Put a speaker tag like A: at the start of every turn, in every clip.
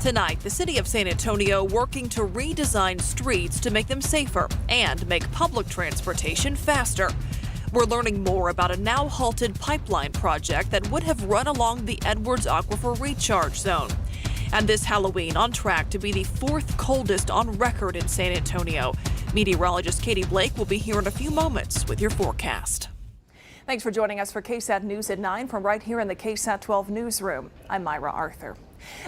A: Tonight, the city of San Antonio working to redesign streets to make them safer and make public transportation faster. We're learning more about a now halted pipeline project that would have run along the Edwards Aquifer recharge zone. And this Halloween on track to be the fourth coldest on record in San Antonio. Meteorologist Katie Blake will be here in a few moments with your forecast.
B: Thanks for joining us for KSAT News at 9 from right here in the KSAT 12 newsroom. I'm Myra Arthur.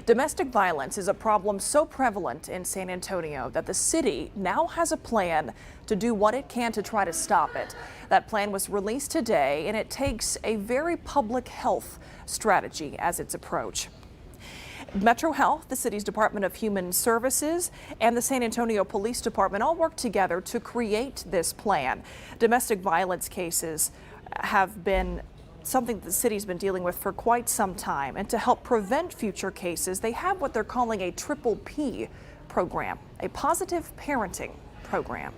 B: Domestic violence is a problem so prevalent in San Antonio that the city now has a plan to do what it can to try to stop it. That plan was released today, and it takes a very public health strategy as its approach. Metro Health, the city's Department of Human Services, and the San Antonio Police Department all work together to create this plan. Domestic violence cases have been something the city's been dealing with for quite some time, and to help prevent future cases, they have what they're calling a triple P program, a positive parenting program.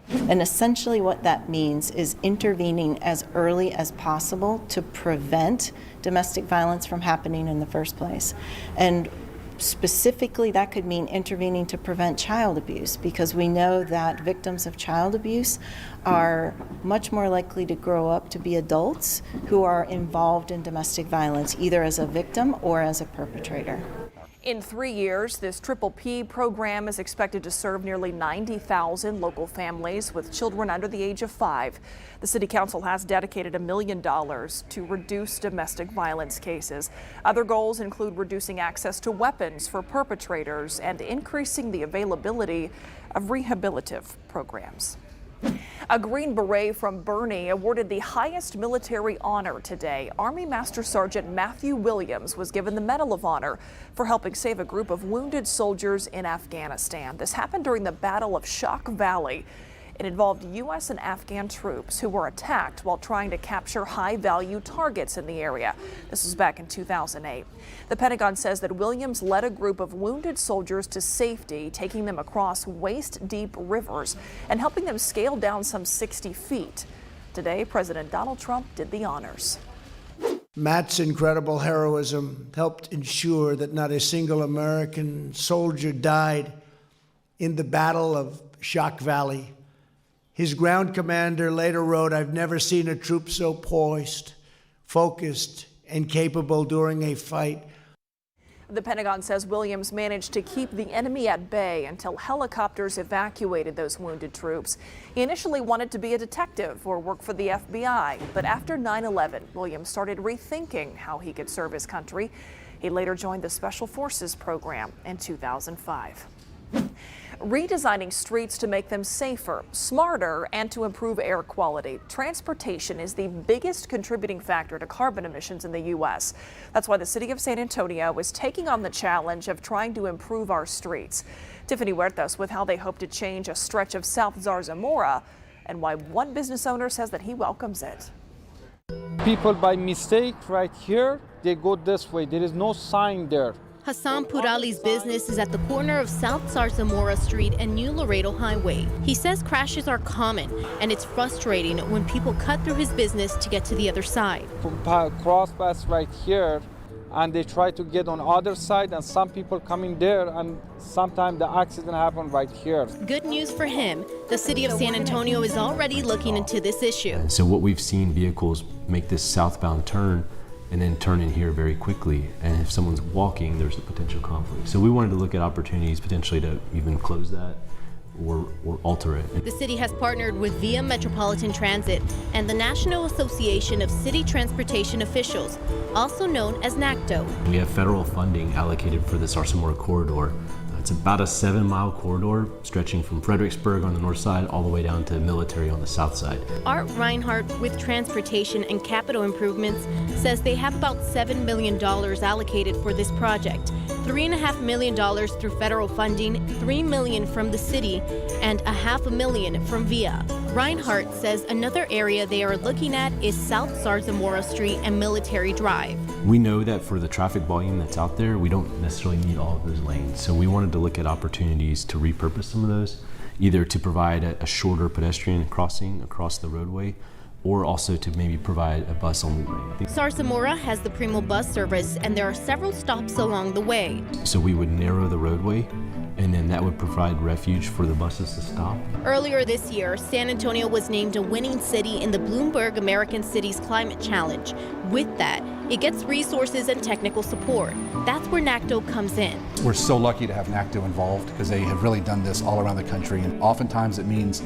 C: And essentially what that means is intervening as early as possible to prevent domestic violence from happening in the first place. And specifically, that could mean intervening to prevent child abuse, because we know that victims of child abuse are much more likely to grow up to be adults who are involved in domestic violence, either as a victim or as a perpetrator.
B: In 3 years, this triple P program is expected to serve nearly 90,000 local families with children under the age of 5. The City Council has dedicated $1 million to reduce domestic violence cases. Other goals include reducing access to weapons for perpetrators and increasing the availability of rehabilitative programs. A Green Beret from Bernie awarded the highest military honor today. Army Master Sergeant Matthew Williams was given the Medal of Honor for helping save a group of wounded soldiers in Afghanistan. This happened during the Battle of Shock Valley. It involved U.S. and Afghan troops who were attacked while trying to capture high-value targets in the area. This was back in 2008. The Pentagon says that Williams led a group of wounded soldiers to safety, taking them across waist-deep rivers and helping them scale down some 60 feet. Today, President Donald Trump did the honors.
D: Matt's incredible heroism helped ensure that not a single American soldier died in the Battle of Shock Valley. His ground commander later wrote, "I've never seen a troop so poised, focused, and capable during a fight."
B: The Pentagon says Williams managed to keep the enemy at bay until helicopters evacuated those wounded troops. He initially wanted to be a detective or work for the FBI, but after 9/11, Williams started rethinking how he could serve his country. He later joined the Special Forces program in 2005. Redesigning streets to make them safer, smarter, and to improve air quality. Transportation is the biggest contributing factor to carbon emissions in the U.S. That's why the city of San Antonio is taking on the challenge of trying to improve our streets. Tiffany Huertas with how they hope to change a stretch of South Zarzamora and why one business owner says that he welcomes it.
E: People by mistake right here, they go this way. There is no sign there.
F: Hassan Purali's business is at the corner of South Zarzamora Street and New Laredo Highway. He says crashes are common, and it's frustrating when people cut through his business to get to the other side.
E: Cross paths right here, and they try to get on other side, and some people coming there, and sometimes the accident happen right here.
F: Good news for him, the city of San Antonio is already looking into this issue.
G: So what we've seen vehicles make this southbound turn and then turn in here very quickly. And if someone's walking, there's a potential conflict. So we wanted to look at opportunities potentially to even close that or alter it.
F: The city has partnered with Via Metropolitan Transit and the National Association of City Transportation Officials, also known as NACTO.
G: We have federal funding allocated for the Zarzamora corridor. It's about a 7-mile corridor stretching from Fredericksburg on the north side all the way down to Military on the south side.
F: Art Reinhardt with Transportation and Capital Improvements says they have about $7 million allocated for this project. $3.5 million through federal funding, $3 million from the city, and $500,000 from Via. Reinhardt says another area they are looking at is South Zarzamora Street and Military Drive.
G: We know that for the traffic volume that's out there, we don't necessarily need all of those lanes. So we wanted to look at opportunities to repurpose some of those, either to provide a shorter pedestrian crossing across the roadway, or also to maybe provide a bus-only lane.
F: Sarsamora has the Primo bus service, and there are several stops along the way.
G: So we would narrow the roadway, and then that would provide refuge for the buses to stop.
F: Earlier this year, San Antonio was named a winning city in the Bloomberg American Cities Climate Challenge. With that, it gets resources and technical support. That's where NACTO comes in.
H: We're so lucky to have NACTO involved because they have really done this all around the country, and oftentimes it means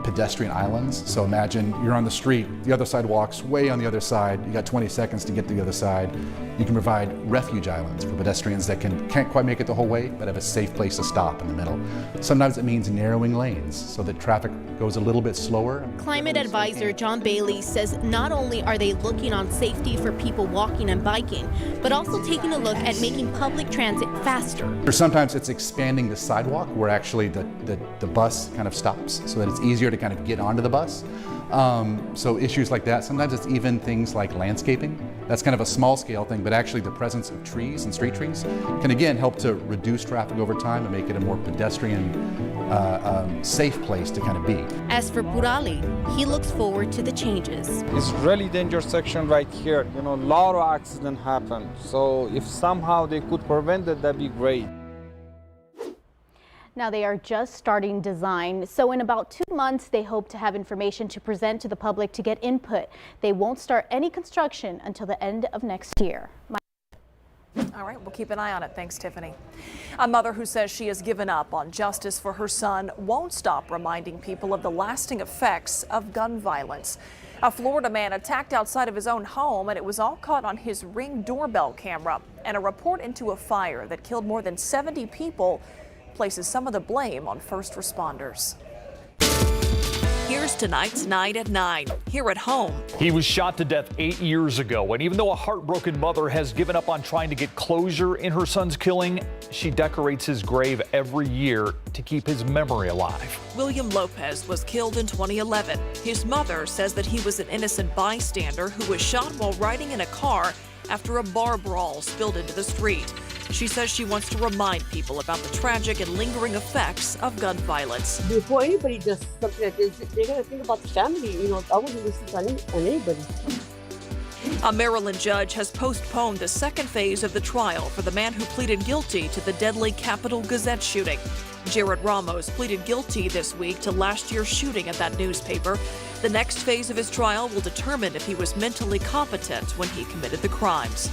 H: pedestrian islands. So imagine you're on the street, the other sidewalk's way on the other side, you got 20 seconds to get to the other side. You can provide refuge islands for pedestrians that can't quite make it the whole way, but have a safe place to stop in the middle. Sometimes it means narrowing lanes so that traffic goes a little bit slower.
F: Climate advisor John Bailey says not only are they looking on safety for people walking and biking, but also taking a look at making public transit faster.
H: Or sometimes it's expanding the sidewalk where actually the bus kind of stops so that it's easier to kind of get onto the bus. So issues like that. Sometimes it's even things like landscaping. That's kind of a small scale thing, but actually the presence of trees and street trees can again help to reduce traffic over time and make it a more pedestrian safe place to kind of be.
F: As for Purali, he looks forward to the changes.
E: It's really dangerous section right here. You know, a lot of accidents happen. So if somehow they could prevent it, that'd be great.
I: Now they are just starting design, so in about 2 months they hope to have information to present to the public to get input. They won't start any construction until the end of next year.
B: All right, we'll keep an eye on it. Thanks, Tiffany. A mother who says she has given up on justice for her son won't stop reminding people of the lasting effects of gun violence. A Florida man attacked outside of his own home, and it was all caught on his Ring doorbell camera. And a report into a fire that killed more than 70 people places some of the blame on first responders.
A: Here's tonight's Night at 9, here at home.
J: He was shot to death 8 years ago, and even though a heartbroken mother has given up on trying to get closure in her son's killing, she decorates his grave every year to keep his memory alive.
A: William Lopez was killed in 2011. His mother says that he was an innocent bystander who was shot while riding in a car after a bar brawl spilled into the street. She says she wants to remind people about the tragic and lingering effects of gun violence.
K: Before anybody does something like this, they gotta think about the family. You know, I wouldn't listen on anybody.
A: A Maryland judge has postponed the second phase of the trial for the man who pleaded guilty to the deadly Capitol Gazette shooting. Jared Ramos pleaded guilty this week to last year's shooting at that newspaper. The next phase of his trial will determine if he was mentally competent when he committed the crimes.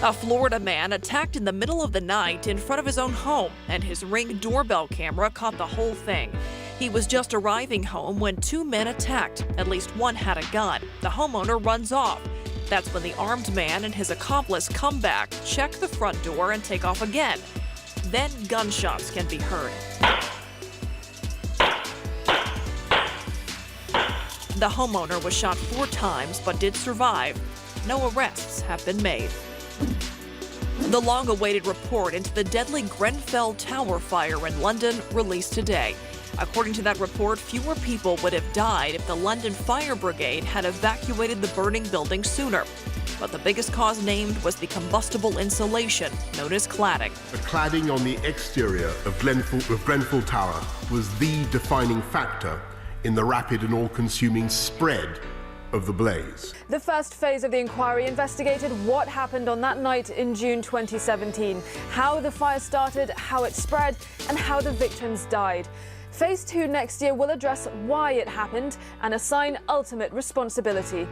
A: A Florida man attacked in the middle of the night in front of his own home, and his Ring doorbell camera caught the whole thing. He was just arriving home when 2 men attacked. At least one had a gun. The homeowner runs off. That's when the armed man and his accomplice come back, check the front door, and take off again. Then gunshots can be heard. The homeowner was shot 4 times but did survive. No arrests have been made. The long-awaited report into the deadly Grenfell Tower fire in London released today. According to that report, fewer people would have died if the London Fire Brigade had evacuated the burning building sooner. But the biggest cause named was the combustible insulation, known as cladding.
L: The cladding on the exterior of Grenfell Tower was the defining factor in the rapid and all-consuming spread of the blaze.
M: The first phase of the inquiry investigated what happened on that night in June 2017, how the fire started, how it spread, and how the victims died. Phase 2 next year will address why it happened and assign ultimate responsibility.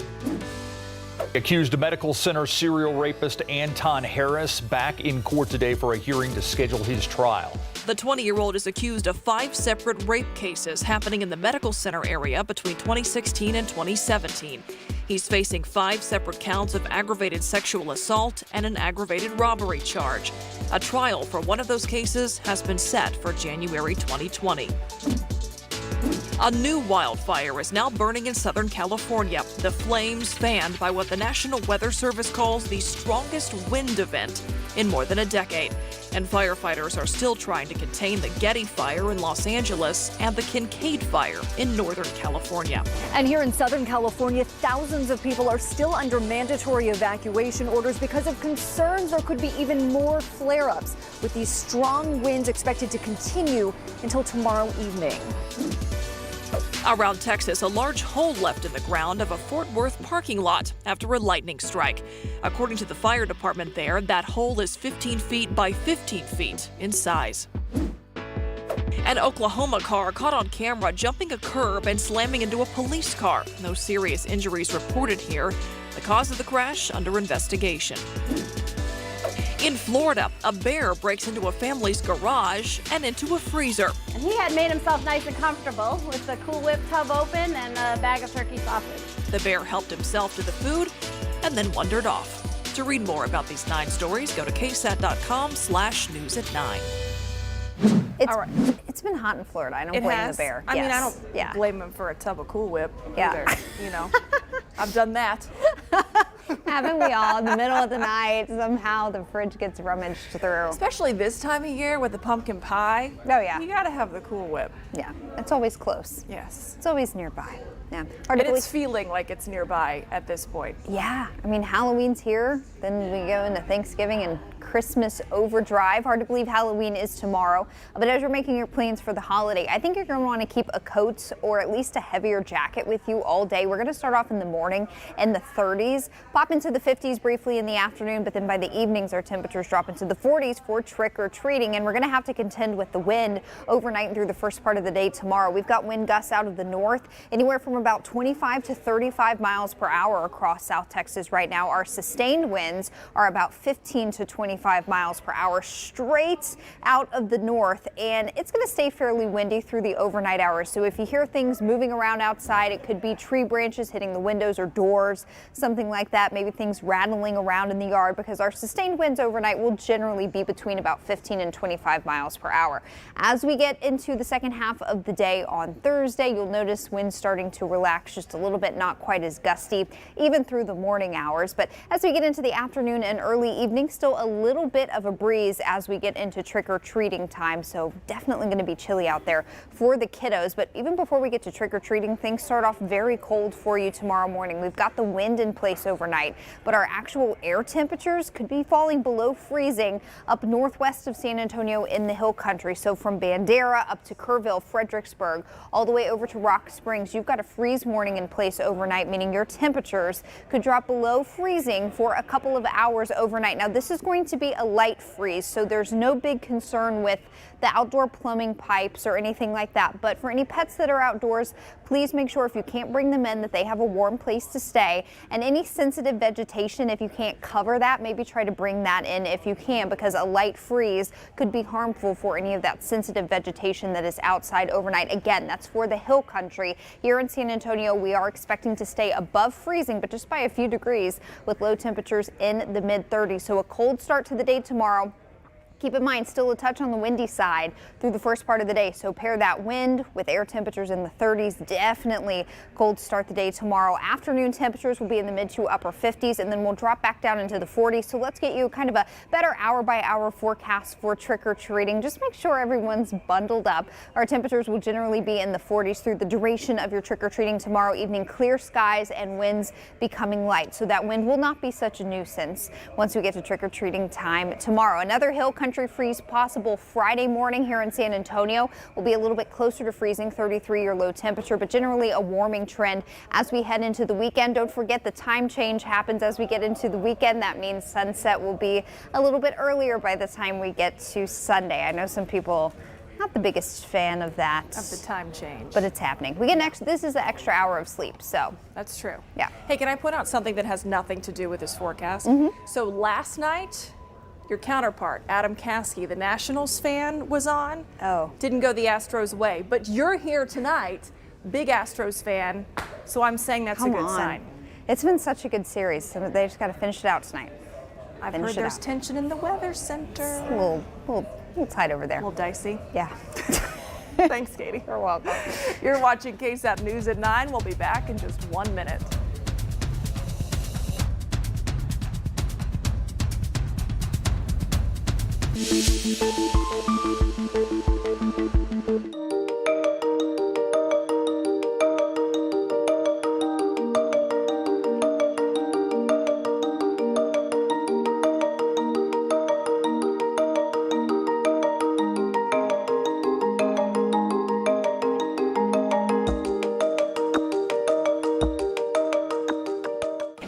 J: Accused medical center serial rapist Anton Harris back in court today for a hearing to schedule his trial.
A: The 20-year-old is accused of 5 separate rape cases happening in the medical center area between 2016 and 2017. He's facing 5 separate counts of aggravated sexual assault and an aggravated robbery charge. A trial for one of those cases has been set for January 2020. A new wildfire is now burning in Southern California. The flames fanned by what the National Weather Service calls the strongest wind event in more than a decade. And firefighters are still trying to contain the Getty Fire in Los Angeles and the Kincaid Fire in Northern California.
M: And here in Southern California, thousands of people are still under mandatory evacuation orders because of concerns there could be even more flare-ups, with these strong winds expected to continue until tomorrow evening.
A: Around Texas, a large hole left in the ground of a Fort Worth parking lot after a lightning strike. According to the fire department there, that hole is 15 feet by 15 feet in size. An Oklahoma car caught on camera jumping a curb and slamming into a police car. No serious injuries reported here. The cause of the crash under investigation. In Florida, a bear breaks into a family's garage and into a freezer.
N: And he had made himself nice and comfortable with the Cool Whip tub open and a bag of turkey sausage.
A: The bear helped himself to the food and then wandered off. To read more about these 9 stories, go to ksat.com/news at 9.
O: It's been hot in Florida. I don't blame the bear.
B: I mean, I don't blame him for a tub of Cool Whip either. You know, I've done that.
O: Haven't we all? In the middle of the night, somehow the fridge gets rummaged through.
B: Especially this time of year with the pumpkin pie.
O: Oh, yeah.
B: You gotta have the Cool Whip.
O: Yeah, it's always close.
B: Yes.
O: It's always nearby. Yeah.
B: And it's feeling like it's nearby at this point.
O: Yeah, I mean, Halloween's here, then we go into Thanksgiving and Christmas overdrive. Hard to believe Halloween is tomorrow, but as you're making your plans for the holiday, I think you're going to want to keep a coat or at least a heavier jacket with you all day. We're going to start off in the morning in the 30s, pop into the 50s briefly in the afternoon, but then by the evenings our temperatures drop into the 40s for trick-or-treating, and we're going to have to contend with the wind overnight and through the first part of the day tomorrow. We've got wind gusts out of the north, anywhere from about 25 to 35 miles per hour across South Texas right now. Our sustained winds are about 15 to 25 miles per hour straight out of the north, and it's going to stay fairly windy through the overnight hours. So if you hear things moving around outside, it could be tree branches hitting the windows or doors, something like that, maybe things rattling around in the yard, because our sustained winds overnight will generally be between about 15 and 25 miles per hour. As we get into the second half of the day on Thursday, you'll notice winds starting to relax just a little bit, not quite as gusty, even through the morning hours. But as we get into the afternoon and early evening, still a little bit of a breeze as we get into trick-or-treating time. So definitely going to be chilly out there for the kiddos. But even before we get to trick-or-treating, things start off very cold for you tomorrow morning. We've got the wind in place overnight, but our actual air temperatures could be falling below freezing up northwest of San Antonio in the hill country. So from Bandera up to Kerrville, Fredericksburg, all the way over to Rock Springs, you've got a freeze warning in place overnight, meaning your temperatures could drop below freezing for a couple of hours overnight. Now, this is going to be a light freeze, so there's no big concern with the outdoor plumbing pipes or anything like that. But for any pets that are outdoors, please make sure if you can't bring them in that they have a warm place to stay. And any sensitive vegetation, if you can't cover that, maybe try to bring that in if you can, because a light freeze could be harmful for any of that sensitive vegetation that is outside overnight. Again, that's for the hill country. Here in San Antonio, we are expecting to stay above freezing, but just by a few degrees, with low temperatures in the mid-30s. So a cold start to the day tomorrow. Keep in mind, still a touch on the windy side through the first part of the day. So pair that wind with air temperatures in the 30s. Definitely cold start the day tomorrow. Afternoon temperatures will be in the mid to upper 50s, and then we'll drop back down into the 40s. So let's get you kind of a better hour by hour forecast for trick-or-treating. Just make sure everyone's bundled up. Our temperatures will generally be in the 40s through the duration of your trick-or-treating tomorrow evening. Clear skies and winds becoming light. So that wind will not be such a nuisance once we get to trick-or-treating time tomorrow. Another hill country freeze possible Friday morning here in San Antonio. Will be a little bit closer to freezing, 33 your low temperature, but generally a warming trend as we head into the weekend. Don't forget the time change happens as we get into the weekend. That means sunset will be a little bit earlier by the time we get to Sunday. I know some people not the biggest fan of that.
B: Of the time change.
O: But it's happening. We get this is the extra hour of sleep, so.
B: That's true.
O: Yeah.
B: Hey, can I point out something that has nothing to do with this forecast? So last night, your counterpart, Adam Caskey, the Nationals fan, was on.
O: Oh.
B: Didn't go the Astros way. But you're here tonight, big Astros fan, so I'm saying that's a good sign.
O: It's been such a good series, so they just got to finish it out tonight.
B: I've heard there's tension in the weather center.
O: A little tight over there.
B: A little dicey.
O: Yeah.
B: Thanks, Katie.
O: You're welcome.
B: You're watching KSAT News at 9. We'll be back in just 1 minute.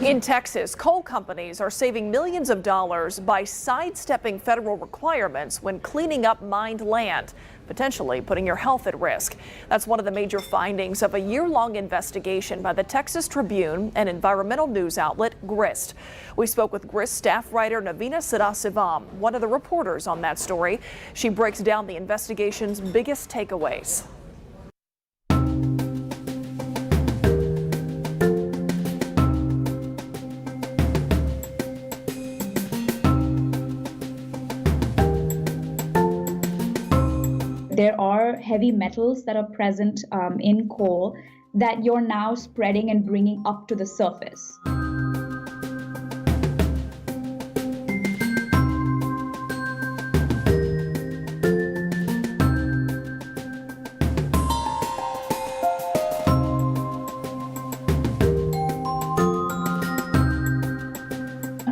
B: In Texas, coal companies are saving millions of dollars by sidestepping federal requirements when cleaning up mined land, potentially putting your health at risk. That's one of the major findings of a year-long investigation by the Texas Tribune and environmental news outlet Grist. We spoke with Grist staff writer Navina Sadasivam, one of the reporters on that story. She breaks down the investigation's biggest takeaways.
P: There are heavy metals that are present in coal that you're now spreading and bringing up to the surface.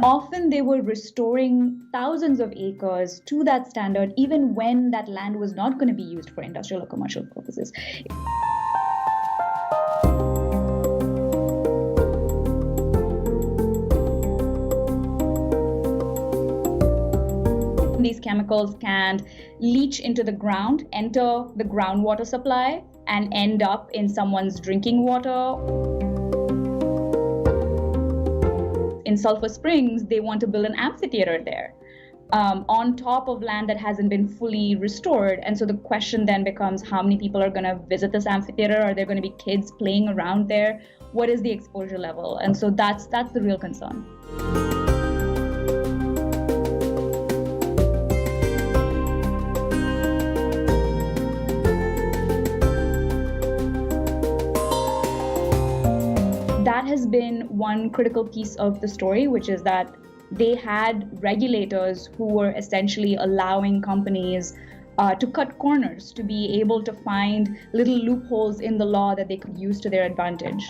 P: Often they were restoring thousands of acres to that standard, even when that land was not going to be used for industrial or commercial purposes. These chemicals can leach into the ground, enter the groundwater supply, and end up in someone's drinking water. In Sulphur Springs, they want to build an amphitheater there on top of land that hasn't been fully restored. And so the question then becomes, how many people are going to visit this amphitheater? Are there going to be kids playing around there? What is the exposure level? And so that's the real concern. That has been one critical piece of the story, which is that they had regulators who were essentially allowing companies to cut corners, to be able to find little loopholes in the law that they could use to their advantage.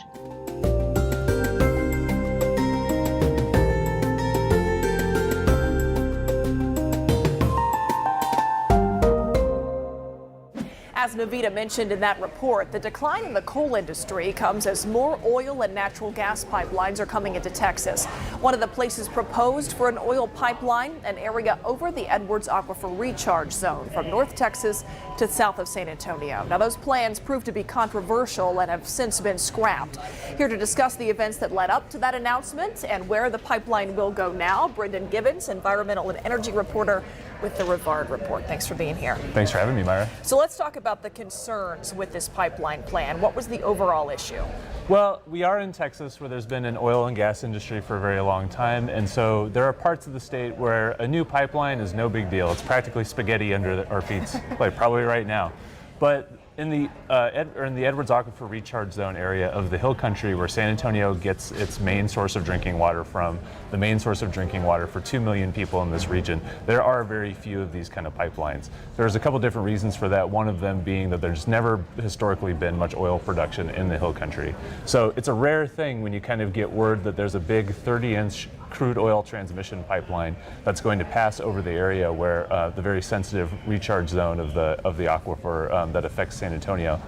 B: As Navita mentioned in that report, the decline in the coal industry comes as more oil and natural gas pipelines are coming into Texas. One of the places proposed for an oil pipeline, an area over the Edwards Aquifer Recharge Zone from North Texas to south of San Antonio. Now, those plans proved to be controversial and have since been scrapped. Here to discuss the events that led up to that announcement and where the pipeline will go now, Brendan Gibbons, environmental and energy reporter with the Rivard Report. Thanks for being here.
Q: Thanks for having me, Myra.
B: So let's talk about the concerns with this pipeline plan. What was the overall issue?
Q: Well, we are in Texas where there's been an oil and gas industry for a very long time, and so there are parts of the state where a new pipeline is no big deal. It's practically spaghetti under our feet, like probably right now. But in the Edwards Aquifer Recharge Zone area of the Hill Country, where San Antonio gets its main source of drinking water from, the main source of drinking water for 2 million people in this region, there are very few of these kind of pipelines. There's a couple different reasons for that, one of them being that there's never historically been much oil production in the Hill Country. So it's a rare thing when you kind of get word that there's a big 30-inch crude oil transmission pipeline that's going to pass over the area where the very sensitive recharge zone of the aquifer that affects San Antonio.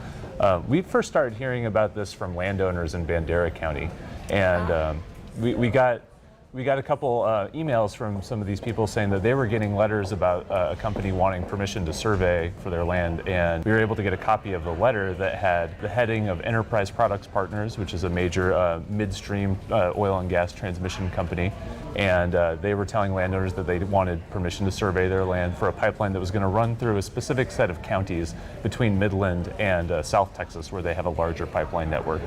Q: We first started hearing about this from landowners in Bandera County, and we got a couple emails from some of these people saying that they were getting letters about a company wanting permission to survey for their land, and we were able to get a copy of the letter that had the heading of Enterprise Products Partners, which is a major midstream oil and gas transmission company, and they were telling landowners that they wanted permission to survey their land for a pipeline that was going to run through a specific set of counties between Midland and South Texas, where they have a larger pipeline network.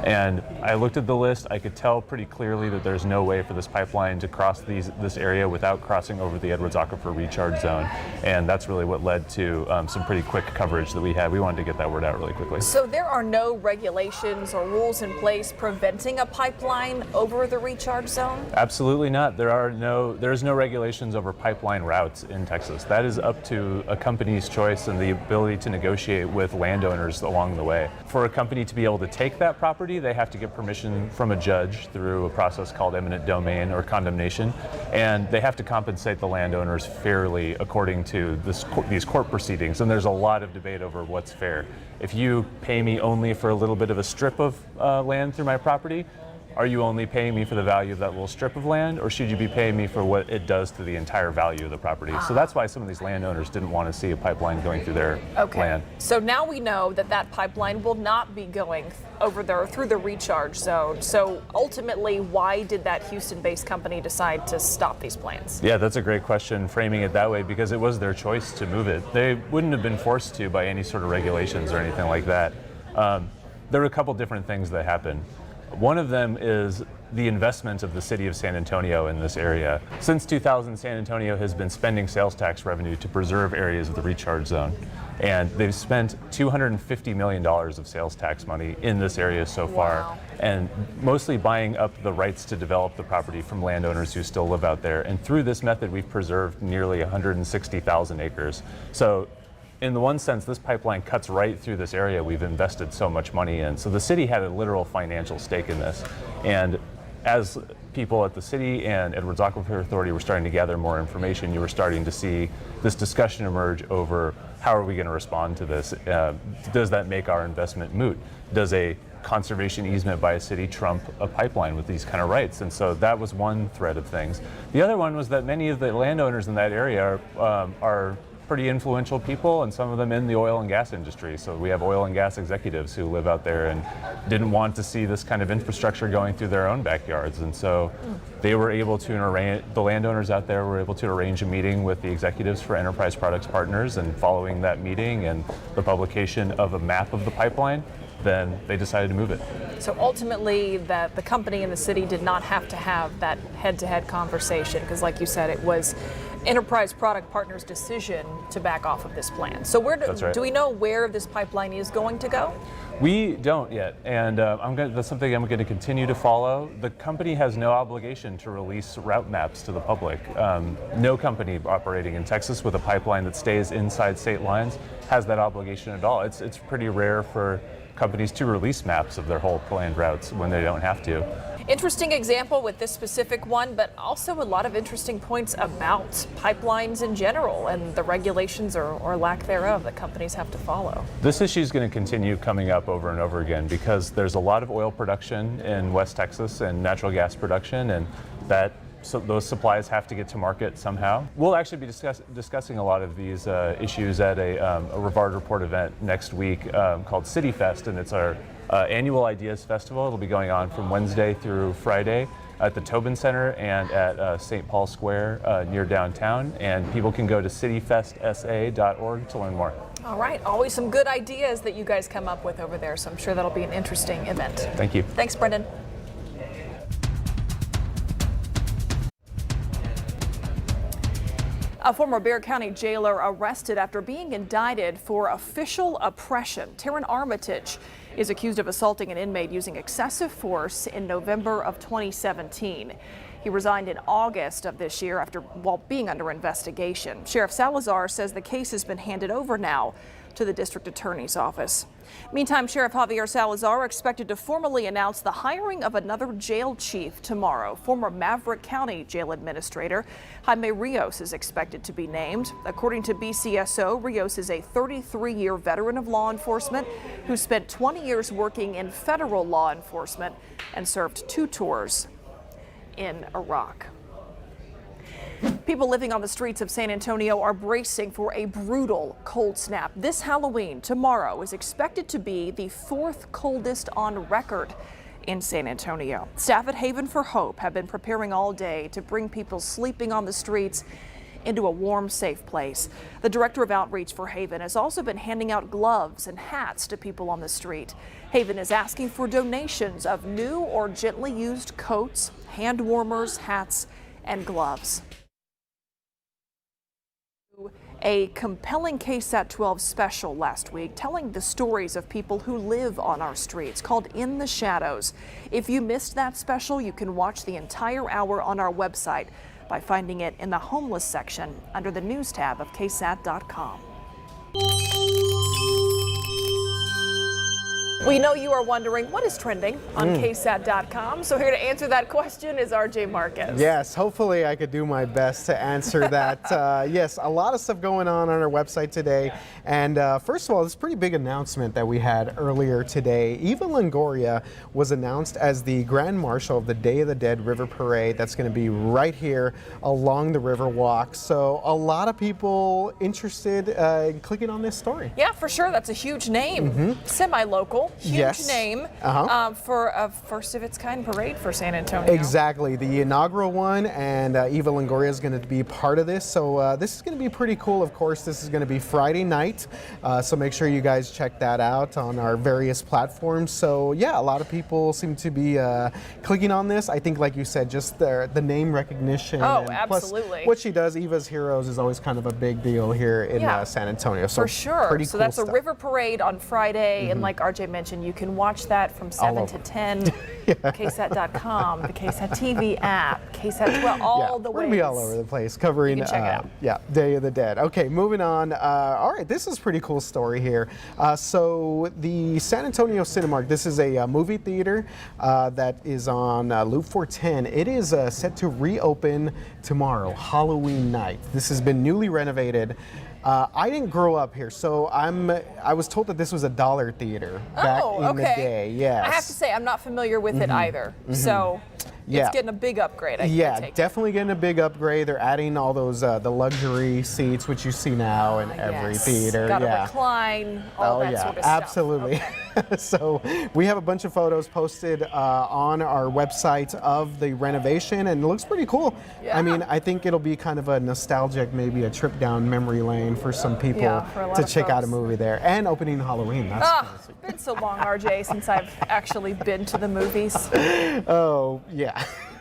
Q: And I looked at the list. I could tell pretty clearly that there's no way for this pipeline to cross this area without crossing over the Edwards Aquifer Recharge Zone, and that's really what led to some pretty quick coverage that we had. We wanted to get that word out really quickly.
B: So there are no regulations or rules in place preventing a pipeline over the recharge zone?
Q: Absolutely not. There's no regulations over pipeline routes in Texas. That is up to a company's choice and the ability to negotiate with landowners along the way. For a company to be able to take that property, they have to get permission from a judge through a process called eminent domain or condemnation, and they have to compensate the landowners fairly according to these court proceedings, and there's a lot of debate over what's fair. If you pay me only for a little bit of a strip of land through my property, are you only paying me for the value of that little strip of land, or should you be paying me for what it does to the entire value of the property? So that's why some of these landowners didn't want to see a pipeline going through their land.
B: So now we know that that pipeline will not be going over there through the recharge zone. So ultimately, why did that Houston-based company decide to stop these plans?
Q: Yeah, that's a great question, framing it that way, because it was their choice to move it. They wouldn't have been forced to by any sort of regulations or anything like that. There were a couple different things that happened. One of them is the investment of the city of San Antonio in this area. Since 2000, San Antonio has been spending sales tax revenue to preserve areas of the recharge zone. And they've spent $250 million of sales tax money in this area so far, and mostly buying up the rights to develop the property from landowners who still live out there. And through this method, we've preserved nearly 160,000 acres. So in the one sense, this pipeline cuts right through this area we've invested so much money in. So the city had a literal financial stake in this. And as people at the city and Edwards Aquifer Authority were starting to gather more information, you were starting to see this discussion emerge over how are we going to respond to this? Does that make our investment moot? Does a conservation easement by a city trump a pipeline with these kind of rights? And so that was one thread of things. The other one was that many of the landowners in that area are pretty influential people, and some of them in the oil and gas industry. So we have oil and gas executives who live out there and didn't want to see this kind of infrastructure going through their own backyards. And so they were able to arrange, the landowners out there were able to arrange a meeting with the executives for Enterprise Products Partners, and following that meeting and the publication of a map of the pipeline, then they decided to move it.
B: So ultimately, the company and the city did not have to have that head-to-head conversation, because like you said, it was Enterprise Product Partners' decision to back off of this plan. So do we know where this pipeline is going to go?
Q: We don't yet, and that's something I'm going to continue to follow. The company has no obligation to release route maps to the public. No company operating in Texas with a pipeline that stays inside state lines has that obligation at all. It's pretty rare for companies to release maps of their whole planned routes when they don't have to.
B: Interesting example with this specific one, but also a lot of interesting points about pipelines in general and the regulations or lack thereof that companies have to follow.
Q: This issue is going to continue coming up over and over again because there's a lot of oil production in West Texas and natural gas production, and so those supplies have to get to market somehow. We'll actually be discussing a lot of these issues at a Rivard Report event next week called City Fest, and it's our annual Ideas Festival. It'll be going on from Wednesday through Friday at the Tobin Center and at St. Paul Square near downtown, and people can go to cityfestsa.org to learn more.
B: All right, always some good ideas that you guys come up with over there, so I'm sure that'll be an interesting event.
Q: Thank you.
B: Thanks, Brendan. A former Bexar County jailer arrested after being indicted for official oppression. Taryn Armitage is accused of assaulting an inmate using excessive force in November of 2017. He resigned in August of this year while being under investigation. Sheriff Salazar says the case has been handed over now to the district attorney's office. Meantime, Sheriff Javier Salazar expected to formally announce the hiring of another jail chief tomorrow. Former Maverick County Jail Administrator Jaime Rios is expected to be named. According to BCSO, Rios is a 33-year veteran of law enforcement who spent 20 years working in federal law enforcement and served 2 tours in Iraq. People living on the streets of San Antonio are bracing for a brutal cold snap. This Halloween, tomorrow, is expected to be the 4th coldest on record in San Antonio. Staff at Haven for Hope have been preparing all day to bring people sleeping on the streets into a warm, safe place. The director of outreach for Haven has also been handing out gloves and hats to people on the street. Haven is asking for donations of new or gently used coats, hand warmers, hats, and gloves. A compelling KSAT 12 special last week telling the stories of people who live on our streets called In the Shadows. If you missed that special, you can watch the entire hour on our website by finding it in the homeless section under the news tab of KSAT.com. We know you are wondering what is trending on KSAT.com. So here to answer that question is RJ Marquez.
R: Yes, hopefully I could do my best to answer that. Yes, a lot of stuff going on our website today. And first of all, this pretty big announcement that we had earlier today. Eva Longoria was announced as the Grand Marshal of the Day of the Dead River Parade. That's going to be right here along the River Walk. So a lot of people interested in clicking on this story.
B: Yeah, for sure. That's a huge name. Semi-local. Huge name for a first of its kind parade for San Antonio.
R: Exactly, the inaugural one, and Eva Longoria is going to be part of this. So this is going to be pretty cool. Of course, this is going to be Friday night, so make sure you guys check that out on our various platforms. So yeah, a lot of people seem to be clicking on this. I think, like you said, just the name recognition.
B: Oh,
R: and
B: absolutely.
R: Plus what she does, Eva's Heroes, is always kind of a big deal here in San Antonio. So
B: for sure.
R: Pretty
B: so
R: cool
B: that's
R: stuff.
B: a river parade on Friday, and like RJ mentioned, you can watch that from 7 to 10. KSAT.com, the KSAT TV app, KSAT 12, all the ways.
R: We're going to be all over the place covering Day of the Dead. Okay, moving on. All right, this is a pretty cool story here. So the San Antonio Cinemark, this is a movie theater that is on Loop 410. It is set to reopen tomorrow, Halloween night. This has been newly renovated. I didn't grow up here, so I was told that this was a dollar theater back in the day. Yes.
B: I have to say, I'm not familiar with it either. So it's getting a big upgrade. I take
R: definitely getting a big upgrade. They're adding all those the luxury seats, which you see now in every theater.
B: Got to recline, all that sort of stuff.
R: Absolutely. So we have a bunch of photos posted on our website of the renovation, and it looks pretty cool. I mean, I think it'll be kind of a nostalgic, maybe a trip down memory lane for some people to check out a movie there. And opening Halloween. That's
B: been so long, RJ, since I've actually been to the movies.
R: Oh, yeah.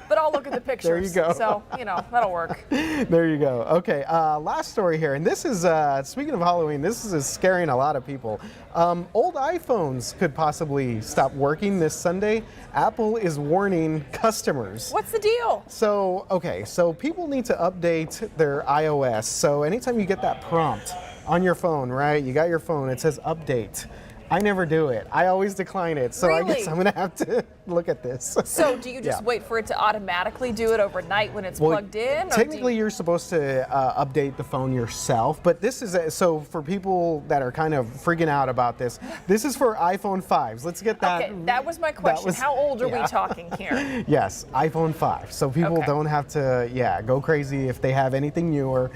B: But I'll look at the pictures.
R: There you go.
B: So, that'll work.
R: There you go. Okay, last story here. And this is, speaking of Halloween, this is scaring a lot of people. Old iPhones could possibly stop working this Sunday. Apple is warning customers.
B: What's the deal?
R: So, so people need to update their iOS. So anytime you get that prompt on your phone, right? You got your phone, it says update. I never do it. I always decline it. So I guess I'm going to have to look at this.
B: So do you just wait for it to automatically do it overnight when it's plugged in?
R: Technically, you're supposed to update the phone yourself. But this is, so for people that are kind of freaking out about this, this is for iPhone 5s. Let's get that.
B: Okay, that was my question. How old are we talking here?
R: Yes, iPhone 5. So people don't have to, go crazy if they have anything newer.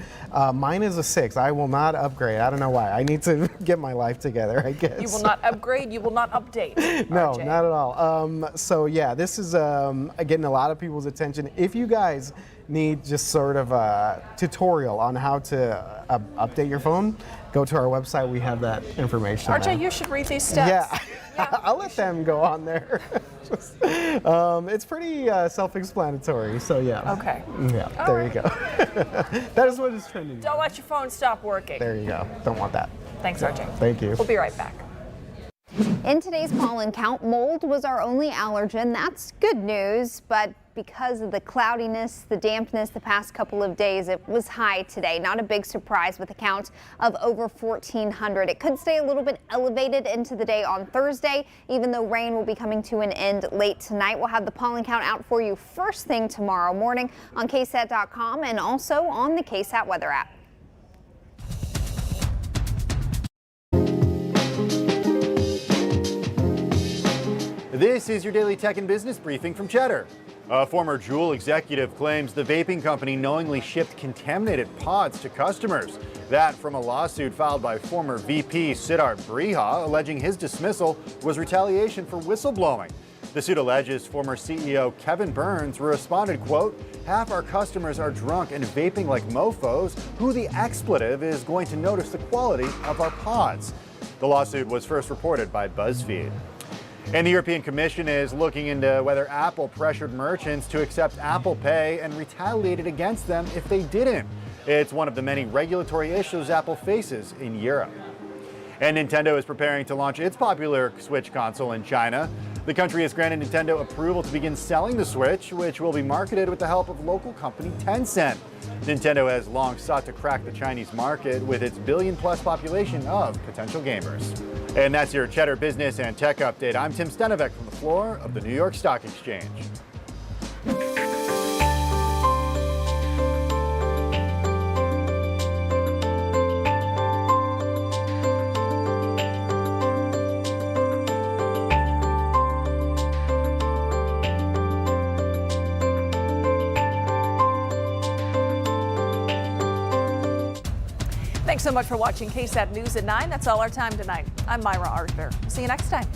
R: Mine is a 6. I will not upgrade. I don't know why. I need to get my life together, I guess.
B: You will not upgrade, you will not update.
R: No,
B: RJ.
R: not at all. So yeah, this is getting a lot of people's attention. If you guys need just sort of a tutorial on how to update your phone, go to our website. We have that information.
B: RJ,
R: there.
B: You should read these steps.
R: Yeah, I'll let them go on there. It's pretty self-explanatory, so yeah.
B: Okay.
R: Yeah, there you go. That is what is trending.
B: Don't let your phone stop working.
R: There you go. Don't want that.
B: Thanks, RJ.
R: Thank you.
B: We'll be right back.
O: In today's pollen count, mold was our only allergen. That's good news, but because of the cloudiness, the dampness the past couple of days, it was high today. Not a big surprise with a count of over 1,400. It could stay a little bit elevated into the day on Thursday, even though rain will be coming to an end late tonight. We'll have the pollen count out for you first thing tomorrow morning on KSAT.com and also on the KSAT weather app.
S: This is your daily tech and business briefing from Cheddar. A former Juul executive claims the vaping company knowingly shipped contaminated pods to customers. That from a lawsuit filed by former VP Siddharth Briha, alleging his dismissal was retaliation for whistleblowing. The suit alleges former CEO Kevin Burns responded, quote, "Half our customers are drunk and vaping like mofos. Who the expletive is going to notice the quality of our pods?" The lawsuit was first reported by BuzzFeed. And the European Commission is looking into whether Apple pressured merchants to accept Apple Pay and retaliated against them if they didn't. It's one of the many regulatory issues Apple faces in Europe. And Nintendo is preparing to launch its popular Switch console in China. The country has granted Nintendo approval to begin selling the Switch, which will be marketed with the help of local company Tencent. Nintendo has long sought to crack the Chinese market with its billion-plus population of potential gamers. And that's your Cheddar Business and Tech Update. I'm Tim Stenovec from the floor of the New York Stock Exchange.
B: Thanks so much for watching KSAT News at 9. That's all our time tonight. I'm Myra Arthur. See you next time.